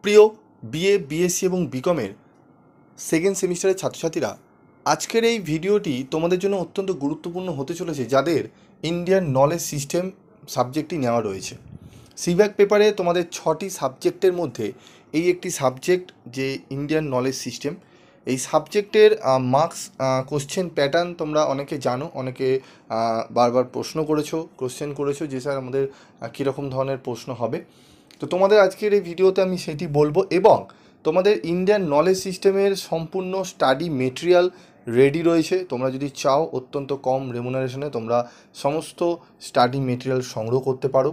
প্রিয় BA BSc এবং বিকমের second সেমিস্টারের ছাত্রছাত্রীরা, আজকের এই ভিডিওটি তোমাদের জন্য অত্যন্ত গুরুত্বপূর্ণ হতে চলেছে যাদের ইন্ডিয়ান নলেজ সিস্টেম সাবজেক্টটি নেওয়া রয়েছে। সিভ্যাক পেপারে তোমাদের 6টি সাবজেক্টের মধ্যে এই একটি সাবজেক্ট যে ইন্ডিয়ান নলেজ সিস্টেম, এই সাবজেক্টের মার্কস কোশ্চেন প্যাটার্ন তোমরা অনেকে জানো, অনেকে বারবার কোশ্চেন করেছো যে স্যার আমাদের কীরকম ধরনের প্রশ্ন হবে। তো তোমাদের আজকের এই ভিডিওতে আমি সেটি বলবো এবং তোমাদের ইন্ডিয়ান নলেজ সিস্টেমের সম্পূর্ণ স্টাডি মেটেরিয়াল রেডি রয়েছে। তোমরা যদি চাও অত্যন্ত কম রেমুনারেশনে তোমরা সমস্ত স্টাডি মেটেরিয়াল সংগ্রহ করতে পারো।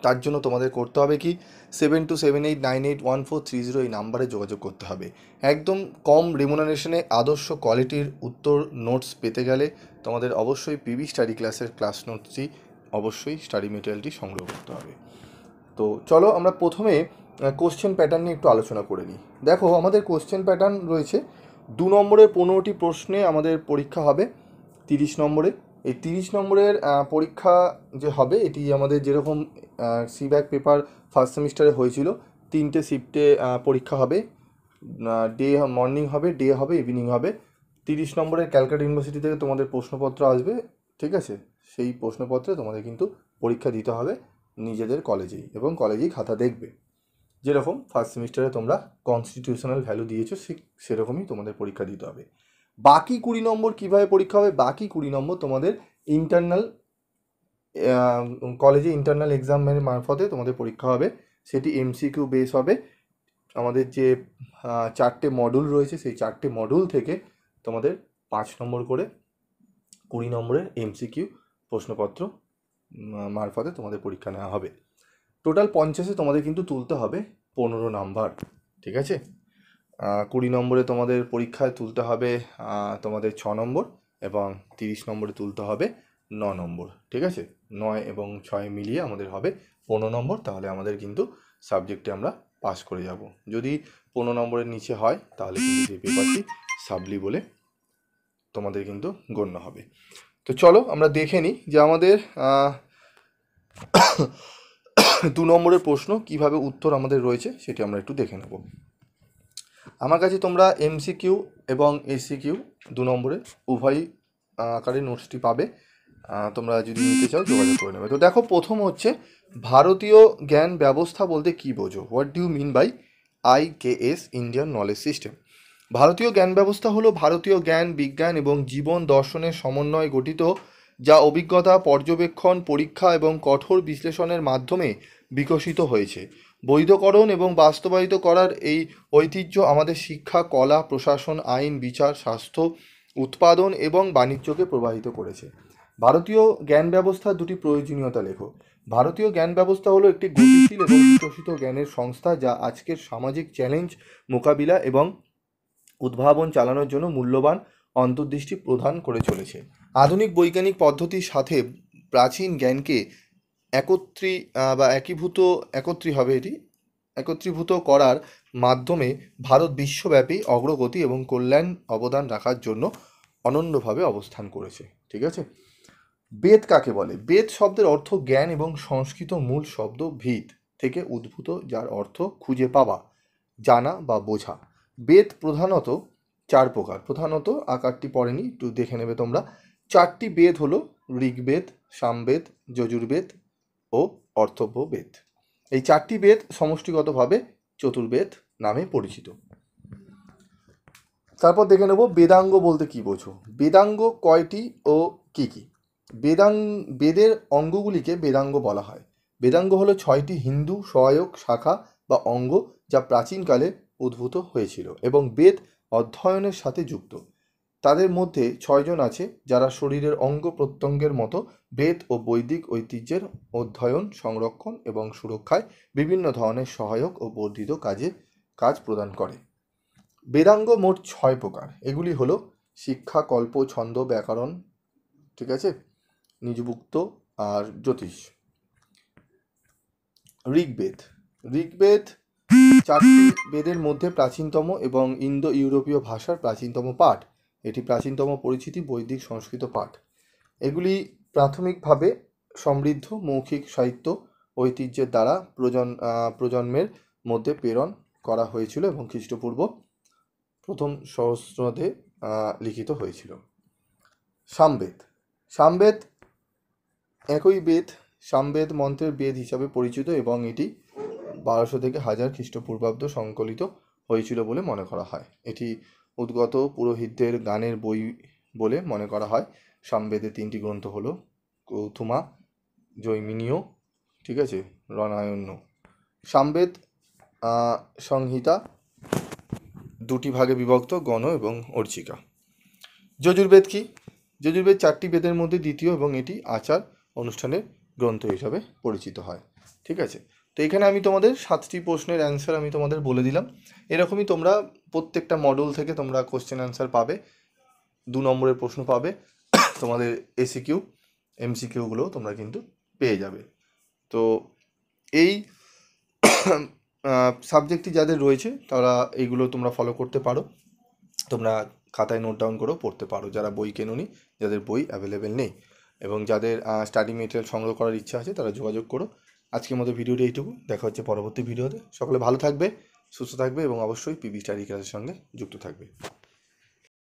তার জন্য তোমাদের করতে হবে কি, 7278981430 এই নাম্বারে যোগাযোগ করতে হবে। একদম কম রেমুনারেশনে আদর্শ কোয়ালিটির উত্তর নোটস পেতে গেলে তোমাদের অবশ্যই পিবি স্টাডি ক্লাসের ক্লাস নোটসটি অবশ্যই স্টাডি মেটেরিয়ালটি সংগ্রহ করতে হবে। তো চলো আমরা প্রথমে কোশ্চেন প্যাটার্ন নিয়ে একটু আলোচনা করে নিই। দেখো, আমাদের কোশ্চেন প্যাটার্ন রয়েছে 2 নম্বরের 15টি প্রশ্নে আমাদের পরীক্ষা হবে 30 নম্বরে। এই 30 নম্বরের পরীক্ষা যে হবে এটি আমাদের যেরকম সিভ্যাক পেপার ফার্স্ট সেমিস্টারে হয়েছিল, 3টে শিফটে পরীক্ষা হবে। ডে মর্নিং হবে, ডে হবে, ইভিনিং হবে। 30 নম্বরের ক্যালকাটা ইউনিভার্সিটি থেকে তোমাদের প্রশ্নপত্র আসবে, ঠিক আছে? সেই প্রশ্নপত্রে তোমাদের কিন্তু পরীক্ষা দিতে হবে নিজেদের কলেজেই, এবং কলেজেই খাতা দেখবে। যেরকম ফার্স্ট সেমিস্টারে তোমরা কনস্টিটিউশনাল ভ্যালু দিয়েছো সেরকমই তোমাদের পরীক্ষা দিতে হবে। বাকি 20 নম্বর কীভাবে পরীক্ষা হবে? বাকি 20 নম্বর তোমাদের ইন্টারনাল কলেজে ইন্টারনাল এক্সামের মারফতে তোমাদের পরীক্ষা হবে। সেটি এমসিকিউ বেস হবে। আমাদের যে 4টে মডিউল রয়েছে সেই 4টে মডিউল থেকে তোমাদের 5 নম্বর করে 20 নম্বরের এমসিকিউ প্রশ্নপত্র মারফতে তোমাদের পরীক্ষা নেওয়া হবে। টোটাল 50-এ তোমাদের কিন্তু তুলতে হবে 15 নাম্বার, ঠিক আছে? 20 নম্বরে তোমাদের পরীক্ষায় তুলতে হবে তোমাদের 6 নম্বর, এবং 30 নম্বরে তুলতে হবে 9 নম্বর, ঠিক আছে? 9 এবং 6 মিলিয়ে আমাদের হবে 15 নম্বর। তাহলে আমাদের কিন্তু সাবজেক্টে আমরা পাস করে যাব। যদি 15 নম্বরের নিচে হয় তাহলে কিন্তু সেই পেপারটি সাবলি বলে তোমাদের কিন্তু গণ্য হবে। তো চলো আমরা দেখে নিই যে আমাদের 2 নম্বরের প্রশ্ন কিভাবে উত্তর আমাদের রয়েছে সেটি আমরা একটু দেখে নেব। আমার কাছে তোমরা এমসিকিউ এবং এসিকিউ 2 নম্বরে উভয় আকারে নোটসটি পাবে। তোমরা যদি নিতে চাও যোগাযোগ করে নেবে। তো দেখো, প্রথম হচ্ছে ভারতীয় জ্ঞান ব্যবস্থা বলতে কী বোঝো? What do you mean by IKS, Indian knowledge system? ভারতীয় জ্ঞান ব্যবস্থা হলো ভারতীয় জ্ঞান, বিজ্ঞান এবং জীবন দর্শনের সমন্বয়ে গঠিত, যা অভিজ্ঞতা, পর্যবেক্ষণ, পরীক্ষা এবং কঠোর বিশ্লেষণের মাধ্যমে বিকশিত হয়েছে। বৈধকরণ এবং বাস্তবায়িত করার এই ঐতিহ্য আমাদের শিক্ষা, কলা, প্রশাসন, আইন, বিচার, স্বাস্থ্য, উৎপাদন এবং বাণিজ্যকে প্রভাবিত করেছে। ভারতীয় জ্ঞান ব্যবস্থার দুটি প্রয়োজনীয়তা লেখো। ভারতীয় জ্ঞান ব্যবস্থা হলো একটি গতিশীল এবং বিকশিত জ্ঞানের সংস্থা, যা আজকের সামাজিক চ্যালেঞ্জ মোকাবিলা এবং উদ্ভাবন চালানোর জন্য মূল্যবান অন্তর্দৃষ্টি প্রদান করে চলেছে। আধুনিক বৈজ্ঞানিক পদ্ধতির সাথে প্রাচীন জ্ঞানকে একত্রীভূত করার মাধ্যমে ভারত বিশ্বব্যাপী অগ্রগতি এবং কল্যাণ অবদান রাখার জন্য অনন্যভাবে অবস্থান করেছে, ঠিক আছে? বেদ কাকে বলে? বেদ শব্দের অর্থ জ্ঞান এবং সংস্কৃত মূল শব্দ ভিদ থেকে উদ্ভূত, যার অর্থ খুঁজে পাওয়া, জানা বা বোঝা। বেদ প্রধানত 4 প্রকার। প্রধানত আকারটি পড়েনি, একটু দেখে নেবে তোমরা। 4টি বেদ হলো ঋগ্বেদ, সামবেদ, যজুর্বেদ ও অর্থব্য বেদ। এই 4টি বেদ সমষ্টিগতভাবে চতুর্বেদ নামে পরিচিত। তারপর দেখে নেব বেদাঙ্গ বলতে কী বোঝো? বেদাঙ্গ কয়টি ও কী কী? বেদের অঙ্গগুলিকে বেদাঙ্গ বলা হয়। বেদাঙ্গ হলো 6টি হিন্দু সহায়ক শাখা বা অঙ্গ, যা প্রাচীনকালে উদ্ভূত হয়েছিল এবং বেদ অধ্যয়নের সাথে যুক্ত। তাদের মধ্যে 6 জন আছে যারা শরীরের অঙ্গ প্রত্যঙ্গের মতো বেদ ও বৈদিক ঐতিহ্যের অধ্যয়ন, সংরক্ষণ এবং সুরক্ষায় বিভিন্ন ধরনের সহায়ক ও বর্ধিত কাজ প্রদান করে। বেদাঙ্গ মোট 6 প্রকার। এগুলি হলো শিক্ষা, কল্প, ছন্দ, ব্যাকরণ, ঠিক আছে, নিজভুক্ত আর জ্যোতিষ। ঋগ্বেদ 4টি বেদের মধ্যে প্রাচীনতম এবং ইন্দো ইউরোপীয় ভাষার প্রাচীনতম পাঠ। এটি প্রাচীনতম পরিচিতি বৈদিক সংস্কৃত পাঠ। এগুলি প্রাথমিকভাবে সমৃদ্ধ মৌখিক সাহিত্য ঐতিহ্যের দ্বারা প্রজন্মের মধ্যে প্রেরণ করা হয়েছিল এবং খ্রিস্টপূর্ব প্রথম সহস্রাব্দে লিখিত হয়েছিল। সামবেদ। সামবেদ একই বেদ, সামবেদ মন্ত্রের বেদ হিসাবে পরিচিত এবং এটি 1200 থেকে 1000 খ্রিস্টপূর্বাব্দ সংকলিত হয়েছিল বলে মনে করা হয়। এটি উদ্গত পুরোহিতদের গানের বই বলে মনে করা হয়। সামবেদের 3টি গ্রন্থ হলো কৌথুমা, জৈমিনীয়, ঠিক আছে, রণায়ন্য। সামবেদ সংহিতা 2টি ভাগে বিভক্ত, গণ এবং অর্চিকা। যজুর্বেদ কি? যজুর্বেদ 4টি বেদের মধ্যে দ্বিতীয় এবং এটি আচার অনুষ্ঠানের গ্রন্থ হিসাবে পরিচিত হয়। ঠিক আছে, তো এখানে আমি তোমাদের 7টি প্রশ্নের অ্যান্সার আমি তোমাদের বলে দিলাম। এরকমই তোমরা প্রত্যেকটা মডেল থেকে তোমরা কোশ্চেন অ্যান্সার পাবে, 2 নম্বরের প্রশ্ন পাবে, তোমাদের এসিকিউ এমসিকিউগুলো তোমরা কিন্তু পেয়ে যাবে। তো এই সাবজেক্টটি যাদের রয়েছে তারা এইগুলো তোমরা ফলো করতে পারো, তোমরা খাতায় নোট ডাউন করেও পড়তে পারো, যারা বই কেনোনি, যাদের বই অ্যাভেলেবেল নেই, এবং যাদের স্টাডি মেটেরিয়াল সংগ্রহ করার ইচ্ছা আছে তারা যোগাযোগ করো। আজকের মতো ভিডিওটি এইটুকু, দেখা হচ্ছে পরবর্তী ভিডিওতে। সকলে ভালো থাকবে, সুস্থ থাকবে এবং অবশ্যই পিবি স্টাডি ক্লাসের সঙ্গে যুক্ত থাকবে।